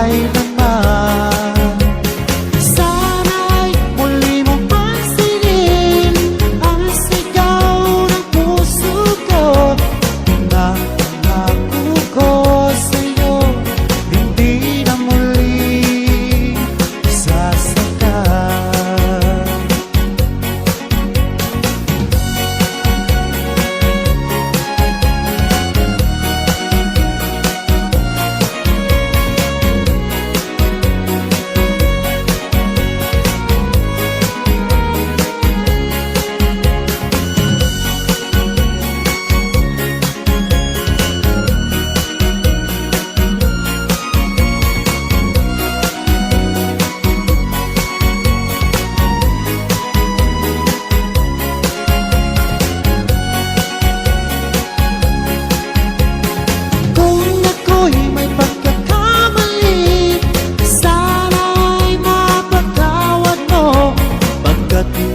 magpakailanman. Sana'y muli mong pansinin ang sigaw ng puso ko. Pinapangako ko sa'yo, hindi na muli sasaktan.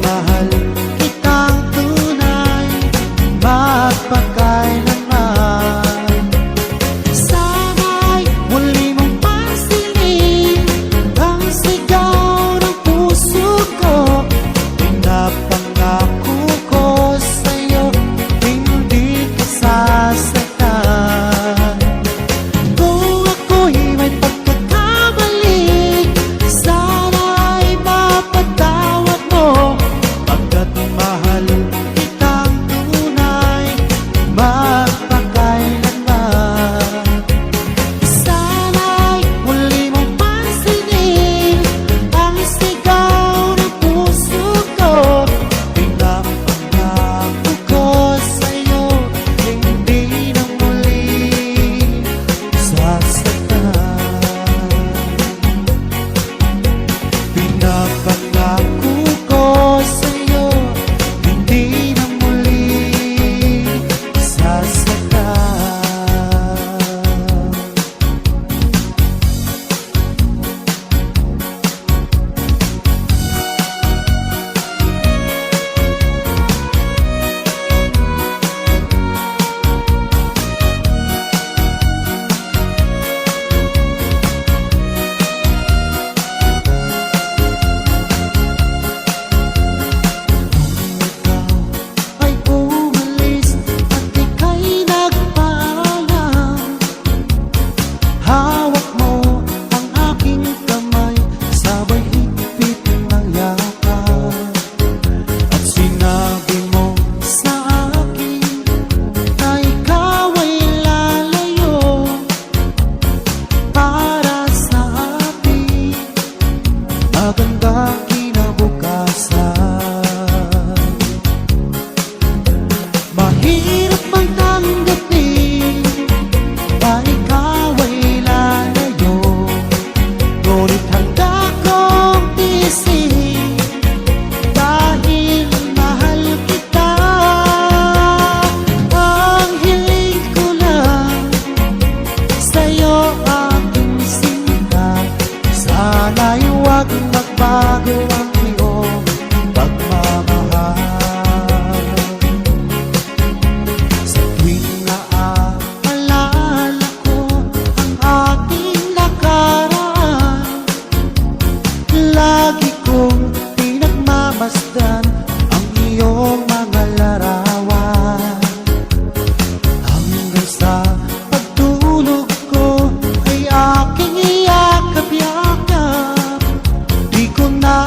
Mahal kitang tunay, magpakailanman. Sana'y muli mong pansinin ang sigaw ng puso ko. Pinapangako ko sa'yo, hindi ka sasaktan. Kung ako'y may pagkakamali, sana'y mapatawad mo. Pagkat mahal kitang tunay, magpakailanman. Sana'y muli mong pansinin ang sigaw ng puso ko. Pinapangako ko sa'yo, hindi na muli sasaktan. Pinapangako ko sa'yo, hindi na muli sasaktan. Ay umalis at ika'y nagpaalam. Hawak mo ang aking kamay, sabay higpit ng yakap. At sinabi mo sa akin na ikaw ay lalayo para sa ating magandang kinabukasan. Mahirap bang tanggapin na ikaw ay lalayo? Ngunit handa kong tiisin dahil mahal kita. Ang hiling ko lang sa'yo aking sinta. Sana'y huwag magbago ang iyong pagmamahal. Sa tuwing naaalala ko ang ating nakaraan, lagi kong pinagmamasdan ang iyong mga larawan. Hanggang sa pagtulog ko ay aking iyakap-yakap, di ko na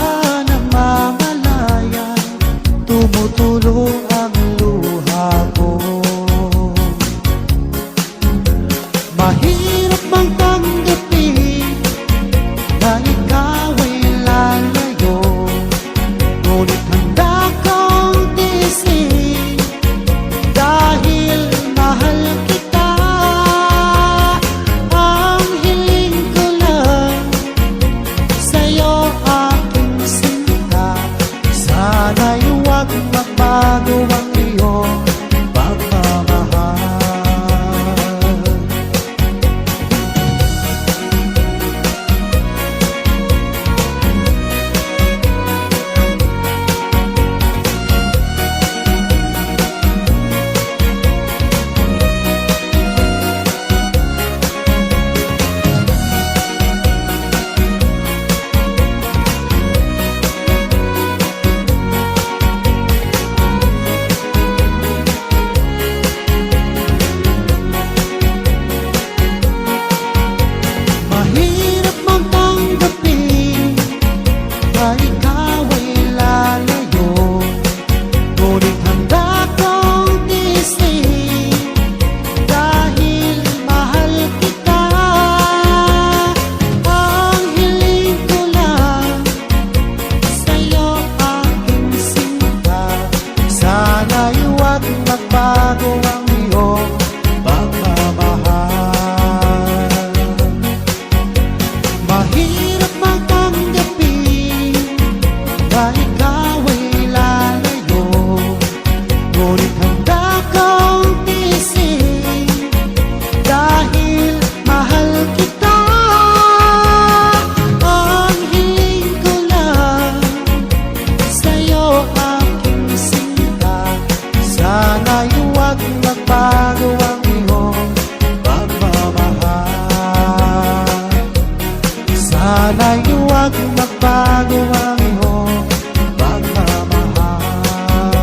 Sana'y huwag magbago ang iyong pagmamahal.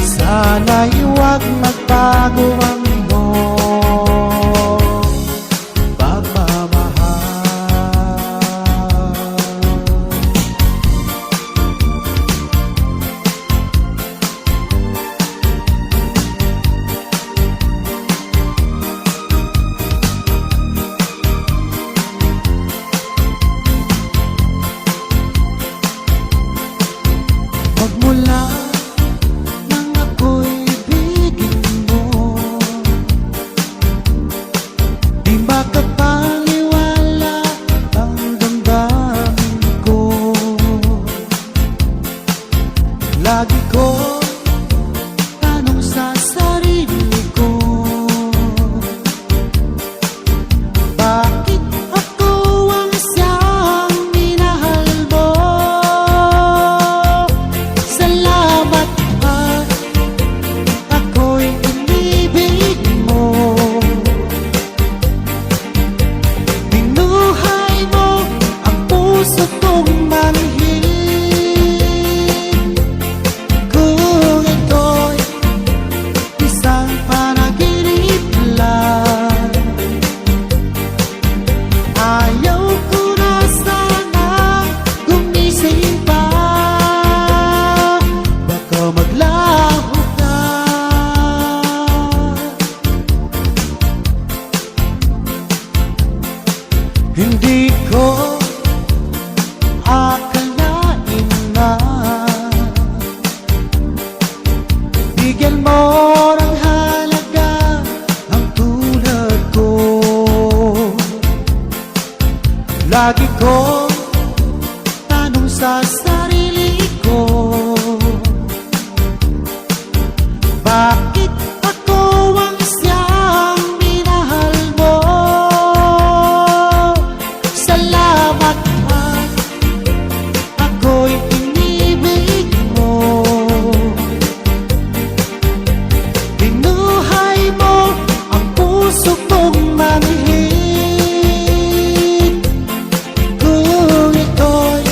Sana'y huwag magbago ang iyong pagmamahal. Magmula nang ako'y ibigin mo, di makapaniwala ang damdamin ko. Lagi ko tanong sa sarili ko, bakit ako ang siyang minahal mo? Salamat at ako'y inibig mo. Binuhay mo ang puso kong manhid. Kung ito'y isang panaginip lang, ayaw ko na sana gumising pa. Baka maglaho ka. Hindi ko akalain na bigyan mo ng halaga ang tulad ko. Lagi ko tanong sa sarili ko, bakit ako ang siyang minahal mo? Salamat at ako'y inibig mo. Binuhay mo ang puso kong manhid. Kung ito'y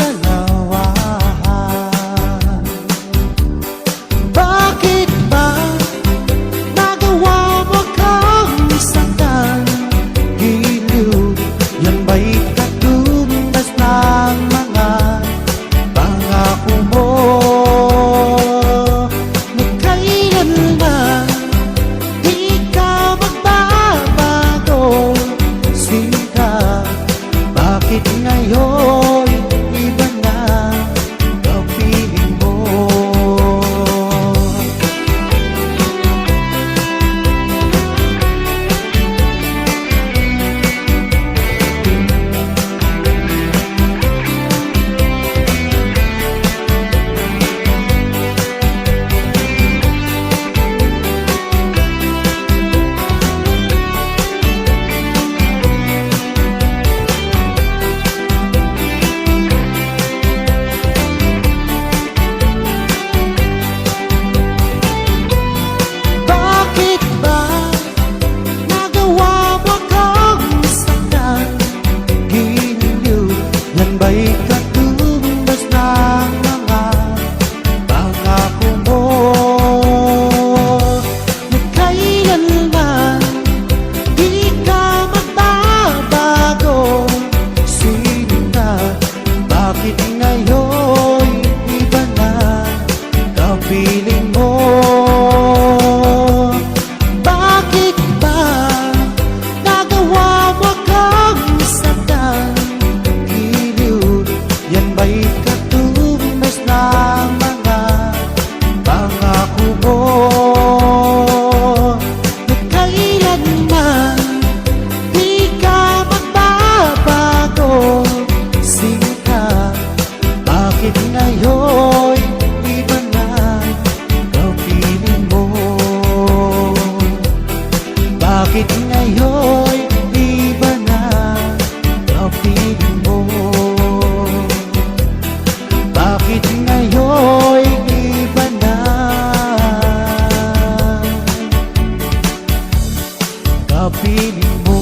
dalawa. Bakit ba nagawa mo kang saktan? Giliw, yan ba'y katumbas ng mga pangako mo? Na kailanman di ka magbabago. Sinta, bakit ngayon iba na ang piling mo? Bakit ba nagawa mo kang saktan? Giliw, yan ba'y katumbas ng mga pangako mo? Na kailanman di ka magbabago. Sinta, bakit ngayon iba na ang piling mo? Bakit ba nagawa mo kang saktan? Giliw, yan ba'y katumbas ng mga pangako mo? Na kailanman di ka magbabago. Sinta, bakit ngayon iba na ang piling mo? Bakit ngayon iba na ang piling mo? Bakit ngayon iba na ang piling mo?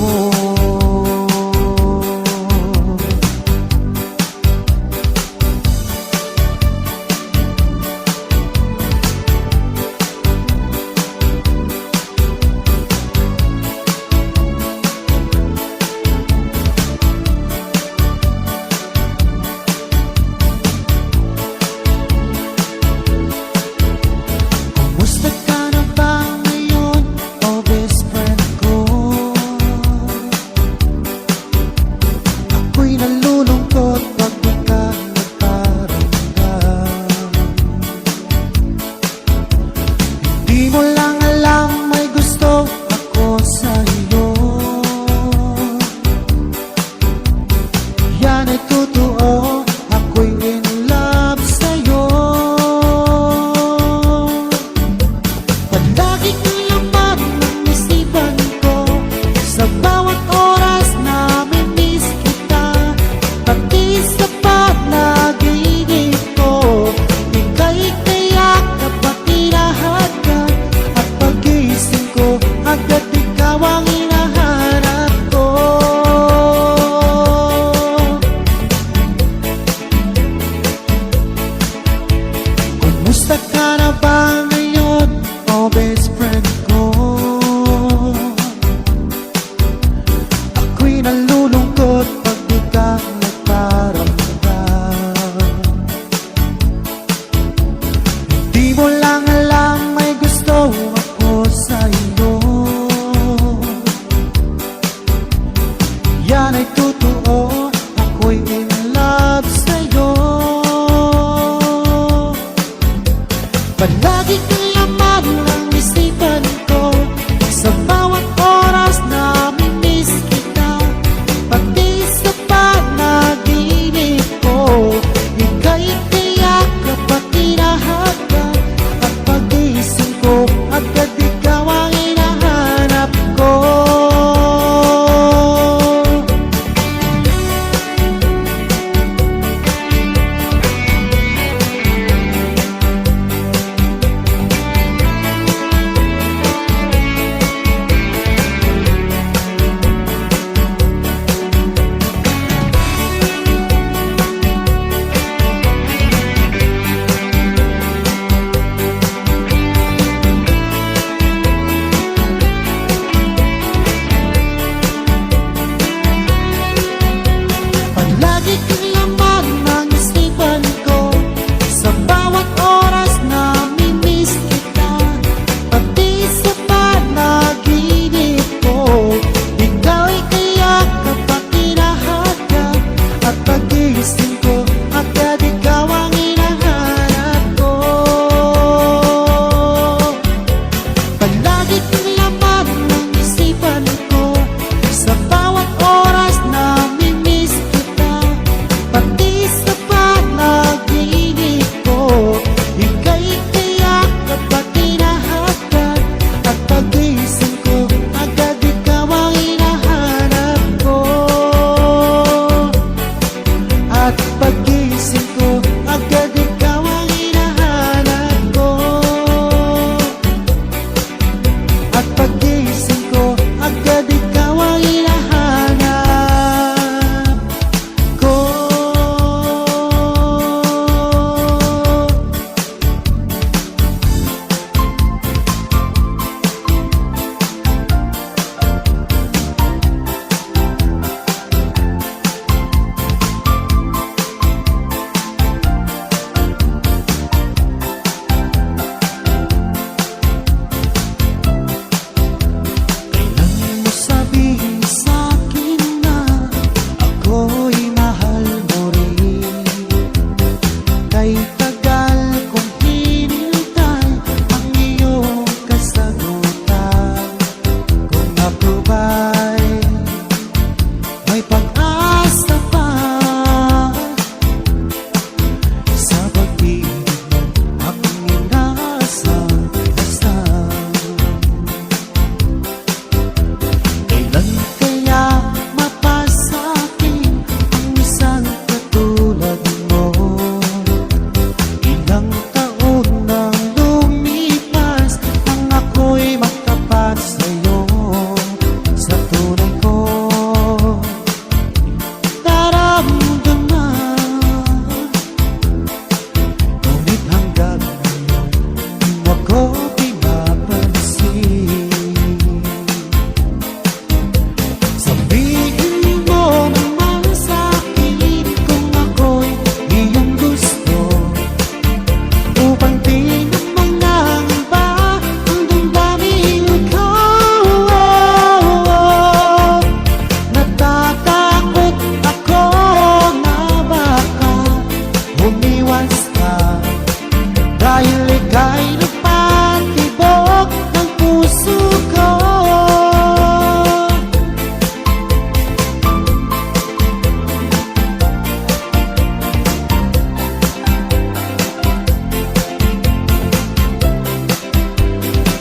umiwas ka. Dahil ika'y nagpatibok ng puso ko.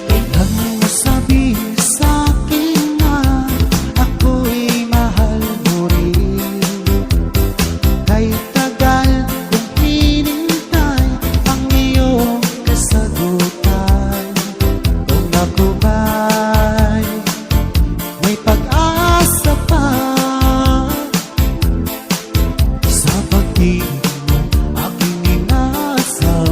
Kailan mo sabihin sa'kin na ako'y mahal mo rin? Kahit tagal kong hinintay ang iyong kasagutan. Kung ako ba'y may pag-asa pa sa pag-ibig mo, aking inasam-asam.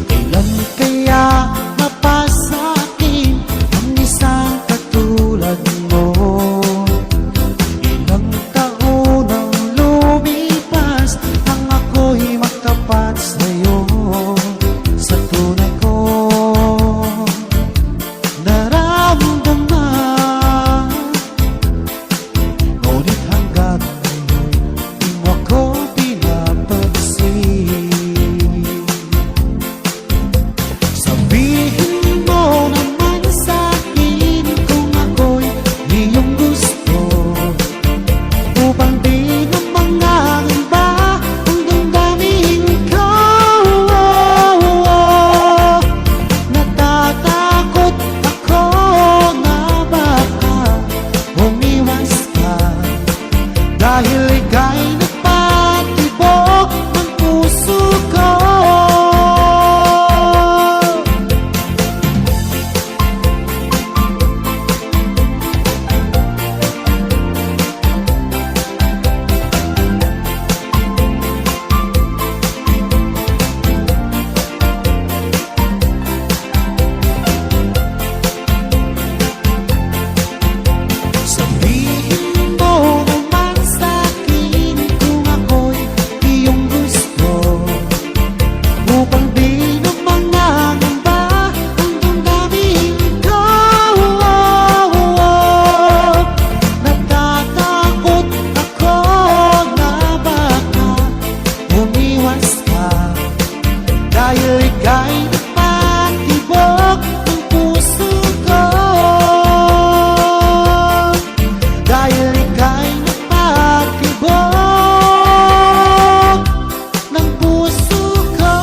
Kailan kaya mapasa'kin ang isang katulad mo? Ilang taon ang lumipas nang ako'y magtapat sa'yo. Sa tunay kong naramdaman, ngunit hanggang ngayon di mo ako pinapansin. Sabihin mo naman sa'kin kung ako'y iyong gusto, upang di na mangangamba ang damdamin ko. Natatakot ako na baka umiwas ka, dahil ika'y nagpatibok ng puso ko. Sabihin mo naman sa'kin kung ako'y iyong gusto, upang di na mangangamba ang damdamin ko. Natatakot ako na baka umiwas ka, dahil ika'y nagpatibok ng puso ko. Dahil ika'y nagpatibok ng puso ko.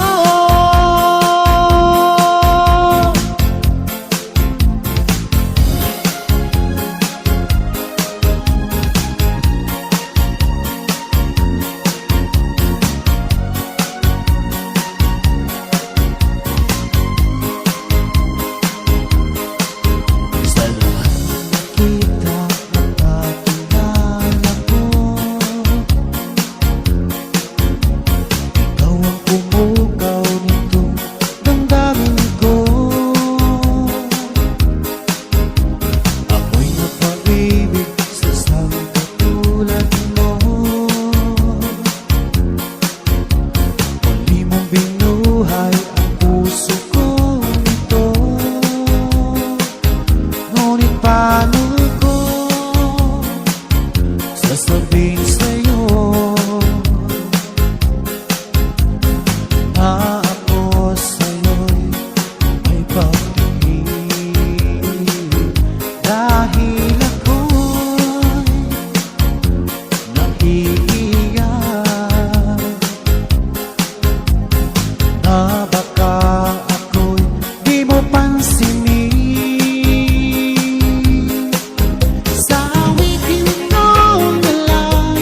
Sa lahat kita nakakilala ko, ikaw ang pumukaw nitong damdamin ko. Ako'y napaibig sa isang katulad mo. Muli mong binuhay ang puso ko nito. Ngunit paano ko sasabihin sa'yo na ako sa'yo'y may pag-ibig? Dahil ako'y nahihiyak na baka ako'y di mo pansinin. Sa awitin ko na lang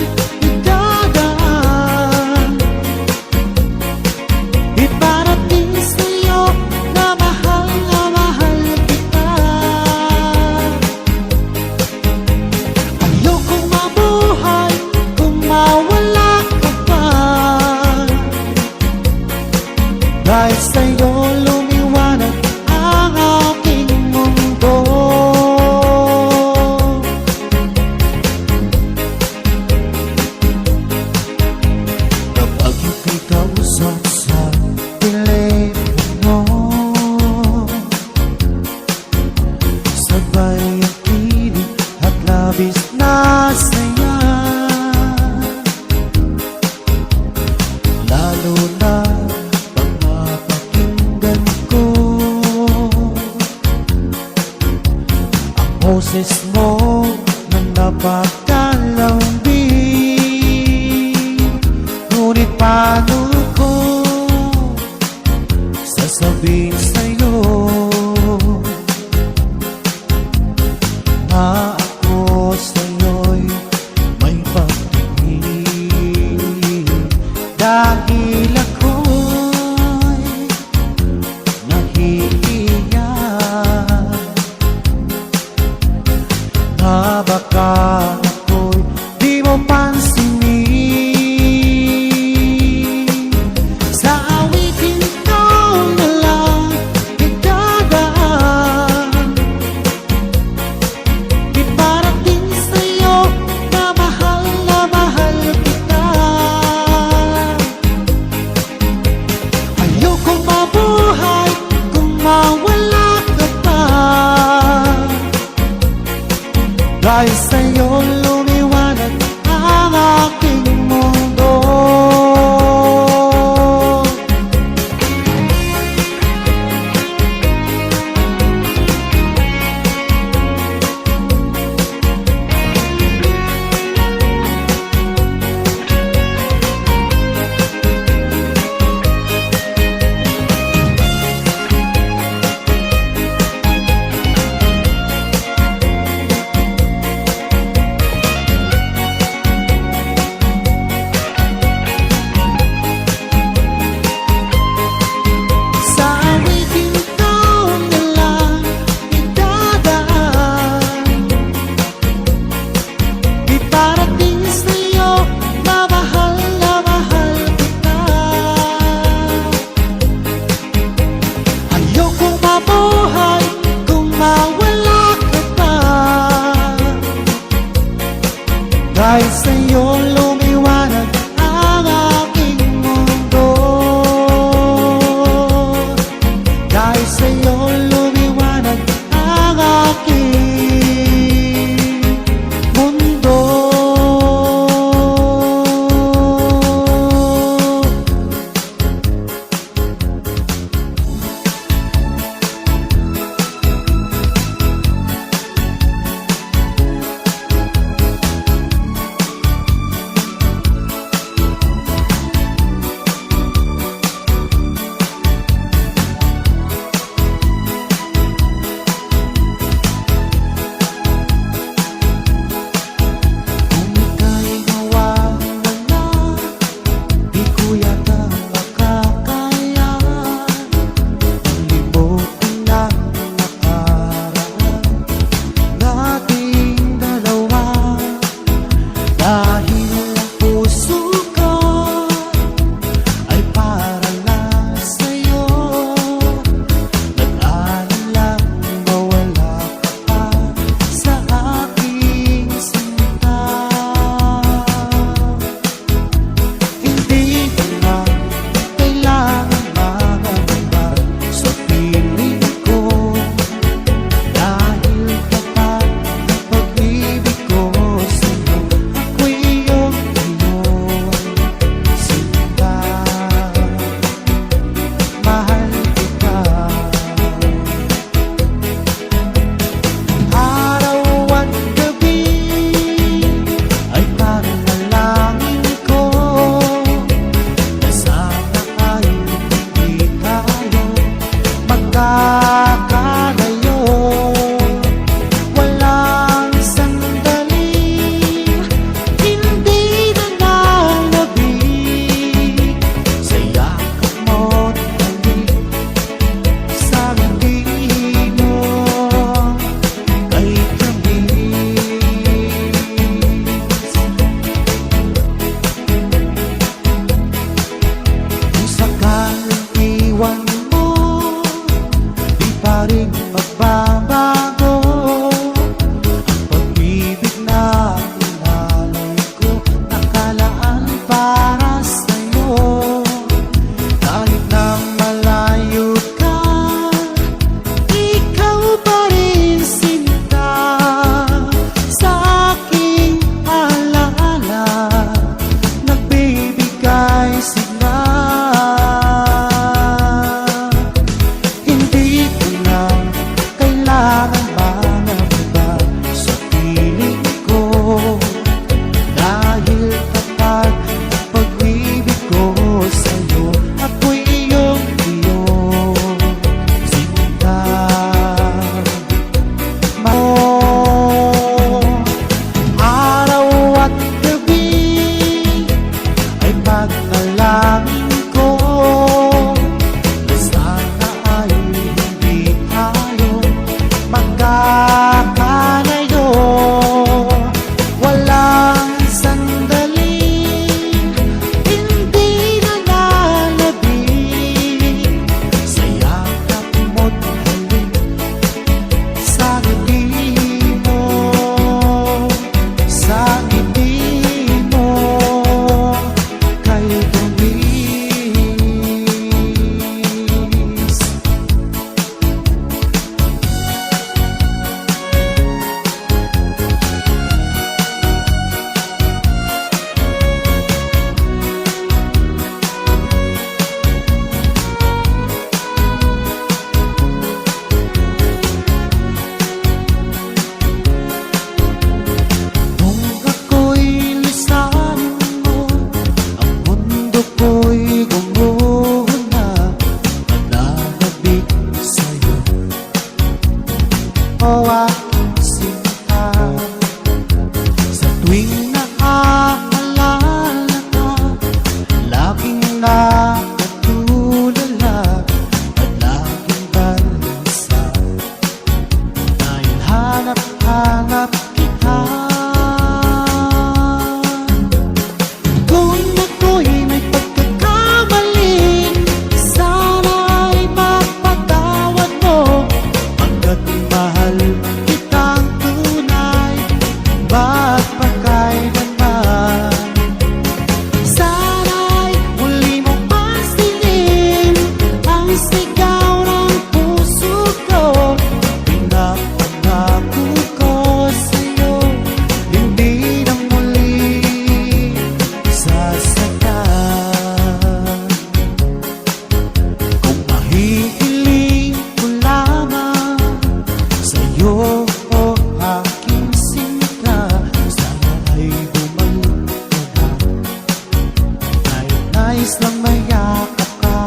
nais lang mayakap ka.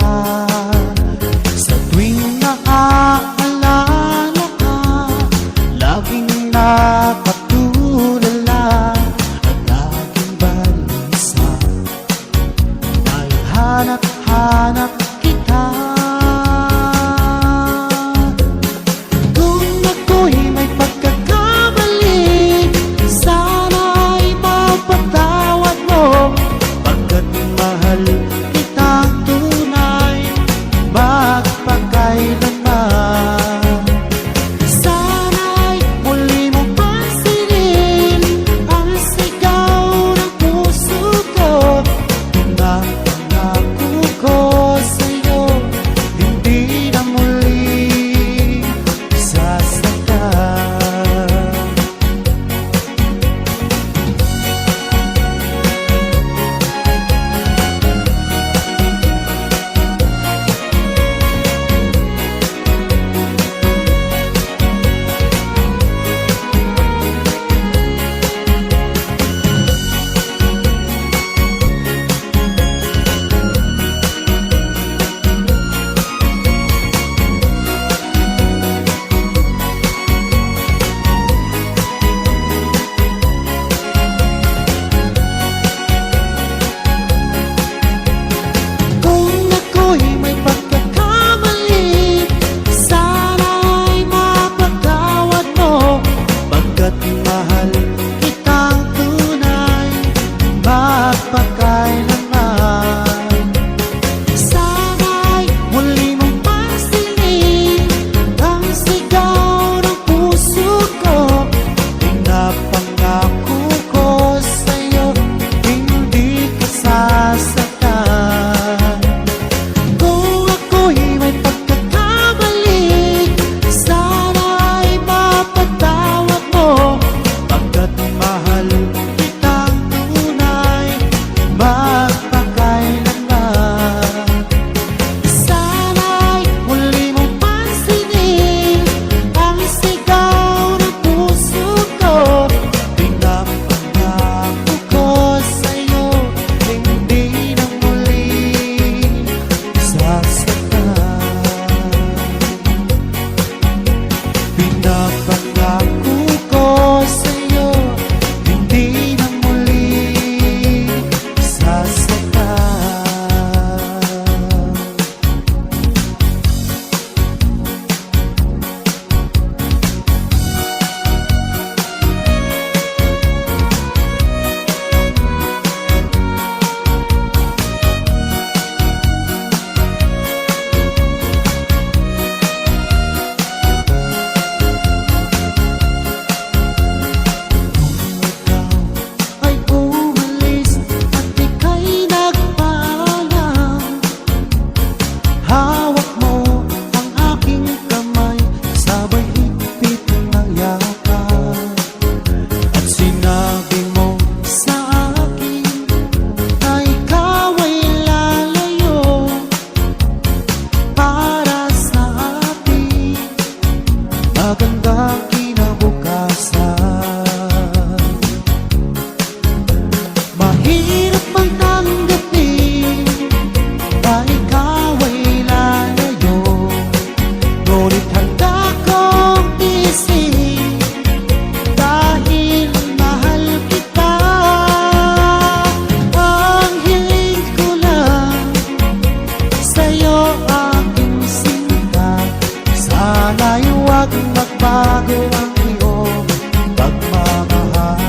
Sa tuwing naaalala ka, laging nakatulala at laging balisa. Dahil hanap-hanap kita. Kung ako'y may pagkakamali, sana'y mapatawad mo. Pagkat mahal kitang tunay, magpakailanman. Sana'y muli mong pansinin ang sigaw ng puso ko. Pangako ko sa'yo, hindi na muli sasaktan. Kung ako'y may pagkakamali, sana'y mapatawad mo. Pagkat mahal kitang tunay, magpakailanman. Sana'y muli mong pansinin ang sigaw ng puso ko. Pinapangako ko sa'yo, hindi ka sasaktan. Kung ako'y may pagkakamali, sana'y mapatawad mo. Pagkat mahal kitang tunay, magpakailanman. Sana'y muli mong pansinin ang sigaw ng puso ko. Pinapangako ko sa'yo, hindi na muli sasaktan. Pinapangako ko sa'yo, hindi na muli sasaktan. Ay umalis at ika'y nagpaalam. Hawak mo ang aking kamay, sabay higpit ng yakap. At sinabi mo sa akin na ikaw ay lalayo para sa ating magandang kinabukasan. Mahirap mang tanggapin na ikaw ay lalayo, ngunit handa kong tiisin dahil mahal kita. Ang hiling ko lang sa'yo, aking sinta, sana'y huwag magbago ang iyong pagmamahal.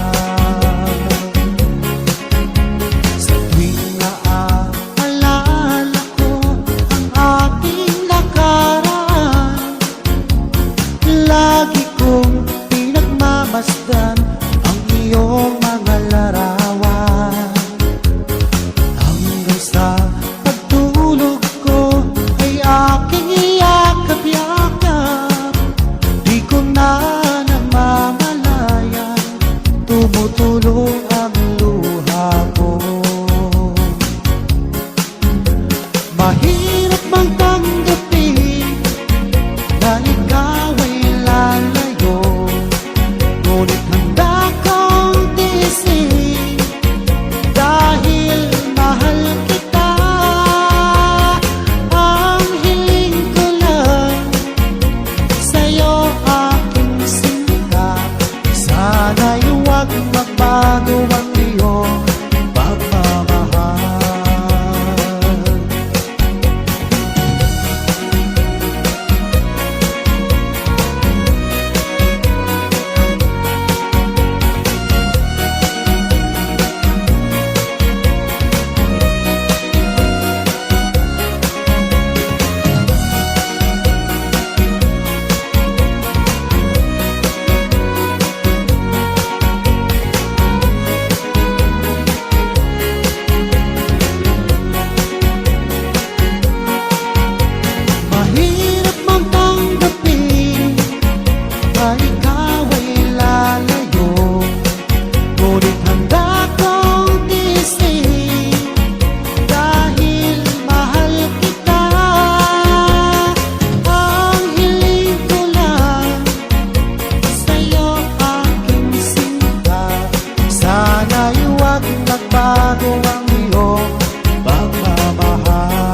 magbago ang iyong pagmamahal.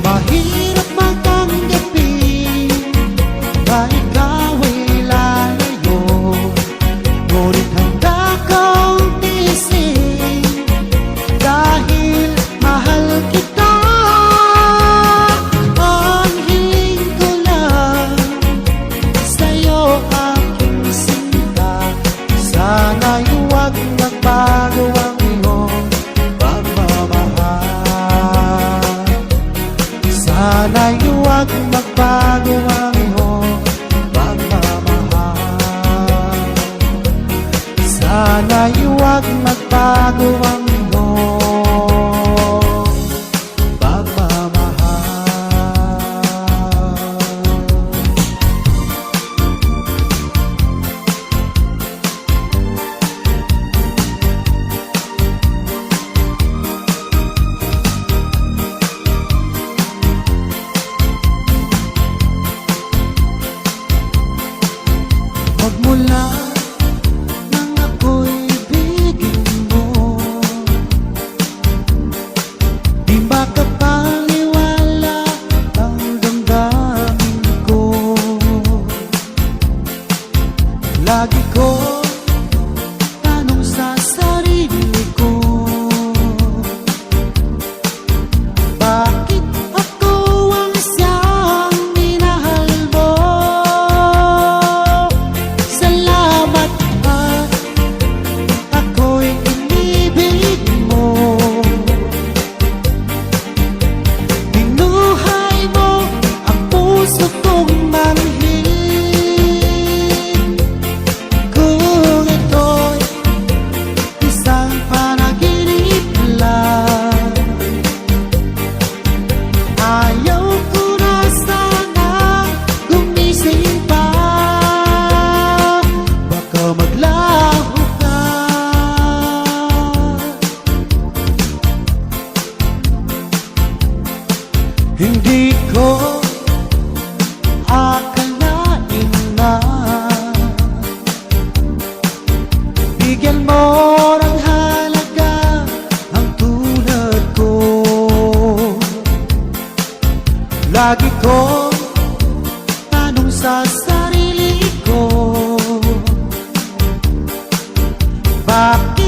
Mahirap magtanggapin na ikaw ay lalayo, ngunit handa kong tiisin dahil mahal kita. Ang hiling ko lang sa'yo, aking sinta, sana'y huwag magbago ang iyong pagmamahal. Sana'y huwag magbago ang iyong pagmamahal. Sana'y huwag magbago ang iyong pagmamahal. Magmula nang ako'y ibigin mo, di makapaniwala ang damdamin ko. Lagi ko tanong sa sarili ko, bakit ako ang siyang minahal mo? Salamat at ako'y inibig mo. Binuhay mo ang puso kong manhid. Kung ito'y isang panaginip lang, ayaw ko na sana gumising pa. Baka maglaho ka. Hindi ko akalain na bigyan mo ng halaga ang tulad ko. Lagi kong tanong sa sarili ko, bakit